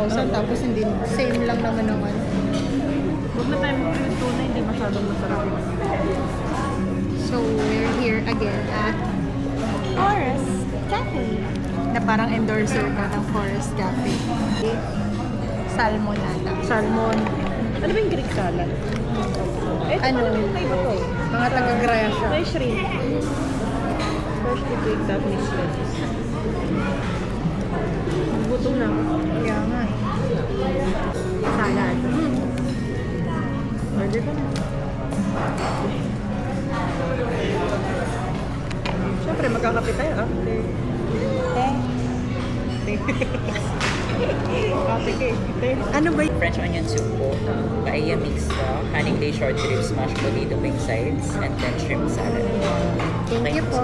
1,000 tapos hindi same lang naman ng ano. Huwag na tayo mag-prito na hindi masyadong masarap. So, we're here again at Forest Cafe. Na parang endorser ka ng Forest Cafe. Salmon ata. Salmon. Ano ba yung Greek salad? Ano? May iba to. Mga taga-Gracia. May shrimp. Freshly baked Japanese lettuce. Gutom na ako. Kaya nga eh. Salad. Order ka na. Siyempre, magkakape tayo after. Kape cake. Ano ba yun? French onion soup po, paella mixed, honey glazed short ribs, mashed potato big sides, and then shrimp salad. Thank you po.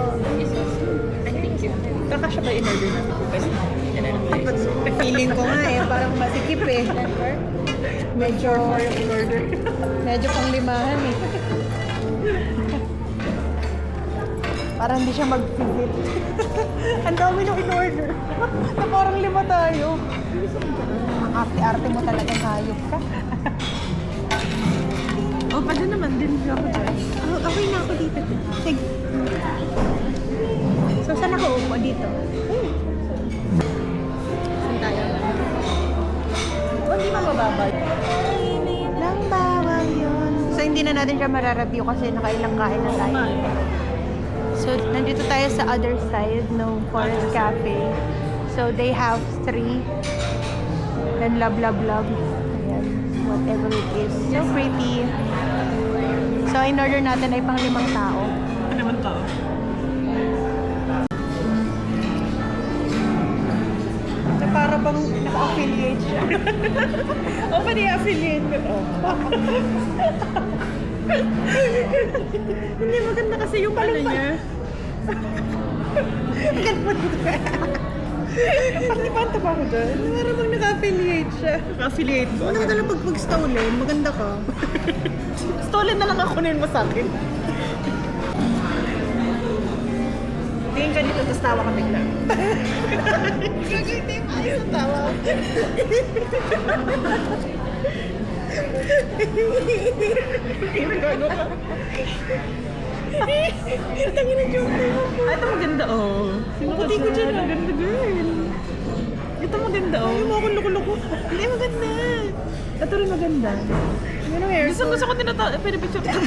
Thank you. Kakasya ba in-order natin? Kasi, yan na lang tayo. Feeling ko nga eh, parang masikip eh. Medyo, medyo pang limahan eh. Parang hindi siya mag-fit. Ang dami nung in-order. Na parang 5 tayo. Ang arte-arte mo talagang hayop ka. Oh, pwede naman din siya ako dyan. Oh, okay na ako dito. Sige. So, saan ako upo? Dito? Saan tayo? Oh, hindi mabababa. Lang bawal yun. So, hindi na natin siya marareview kasi nakailang kain na tayo. So, nandito tayo sa other side ng Forest Cafe. So, they have 3. Then, love, love, love. Ayan. Whatever it is. So pretty. So, in order natin ay pang 5 tao. Ano naman to? So, para bang naka-affiliate siya. Oh, pwede i-affiliate ko to. Hindi, maganda kasi yung ano niya. Ganda dito. Pakipanta pa ako dyan. Para bang naka-affiliate siya. Affiliate ko. Ano ka talagang pag-stolen? Maganda ka. Stolen na lang ako na yun mo sa akin. Tingin ka dito, tapos tawa ka bigla. Hindi pa ayos ang tawa. Pinagano ka. Tangin na joke na ako. Ito maganda, oh. Puti ko dyan, maganda girl. Ito maganda, oh. Ayaw mo akong loko-loko. Hindi, maganda. Ito rin maganda. Ano ang hair Gusto ko pinipicture ito.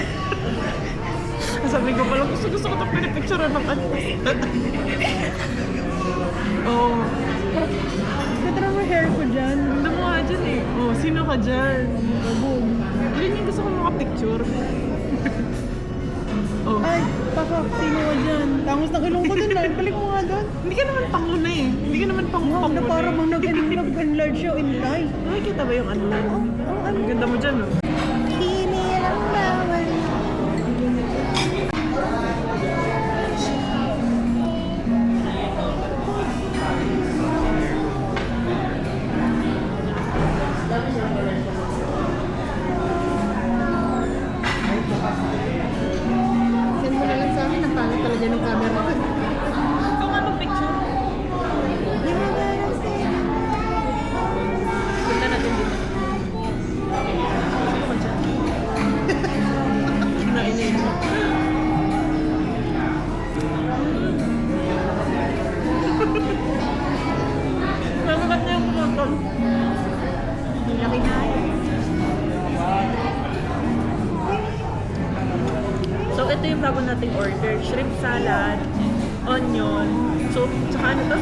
Sabi ko pala, gusto ko itong pinipicture ng ano. Oh. Ganda naman hair ko dyan. Ganda mo nga dyan eh. Oh, sino ka dyan? Oh, boom. Yun yung gusto ko makapicture. Oh. Ay, paka, sino ka dyan? Tangos ng ilong ko dun na. Balik mo nga dun. Hindi ka naman panguna eh. Hindi ka naman Wow, panguna na parang bang nag-enlarge siya in life. Nakikita ba yung ano? Ang ano? Ganda mo dyan, oh. Hinilang bawal. Send mo na lang sa akin. Ang pangit talaga ng camera ko. Ikaw nga mag-picture. Punta natin dito. Ako dyan. Kinainin mo. Namagat na yung kumotol. Laki na. So, ito yung bago nating order. Shrimp salad, onion, soup, tsaka ano to?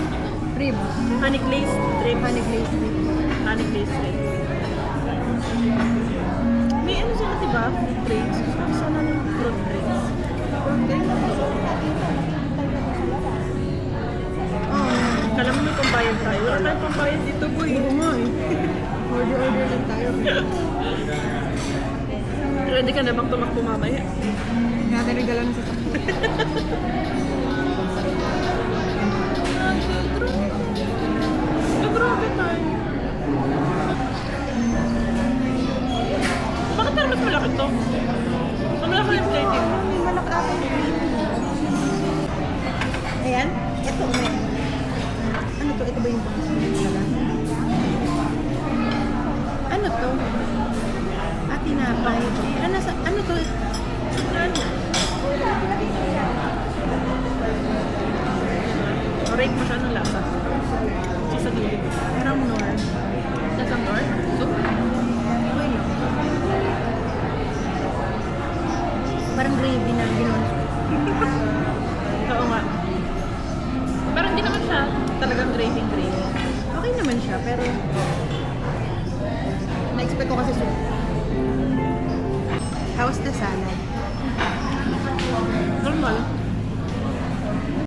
Ribs. Honey glazed ribs. Honey glazed ribs. Honey glazed ribs. May ano sila, diba? Fruit drinks. Sana ng fruit drinks. Fruit drinks? Kala mo may pambayad tayo. Wala tayong pambayad dito, boy. Oo nga eh. Order lang tayo. Ready ka na bang tumakbo mamaya? Natin regalan sa Grabe tayo. Bakit parang mas malaki to? Ang malaki yung plating. May malaki ako. Ayan. Ito may. Ano to? Ito ba yung pang-salad? Lychee. Ano to? Rate mo siya ng lasa. So, sa gilid. Parang nor. Lasang nor? Soup? Okay lang. Parang gravy na gano'n. Oo nga. Parang di naman siya talagang gravy. Okay naman siya, pero na-expect ko kasi soup. How's the salad? Normal.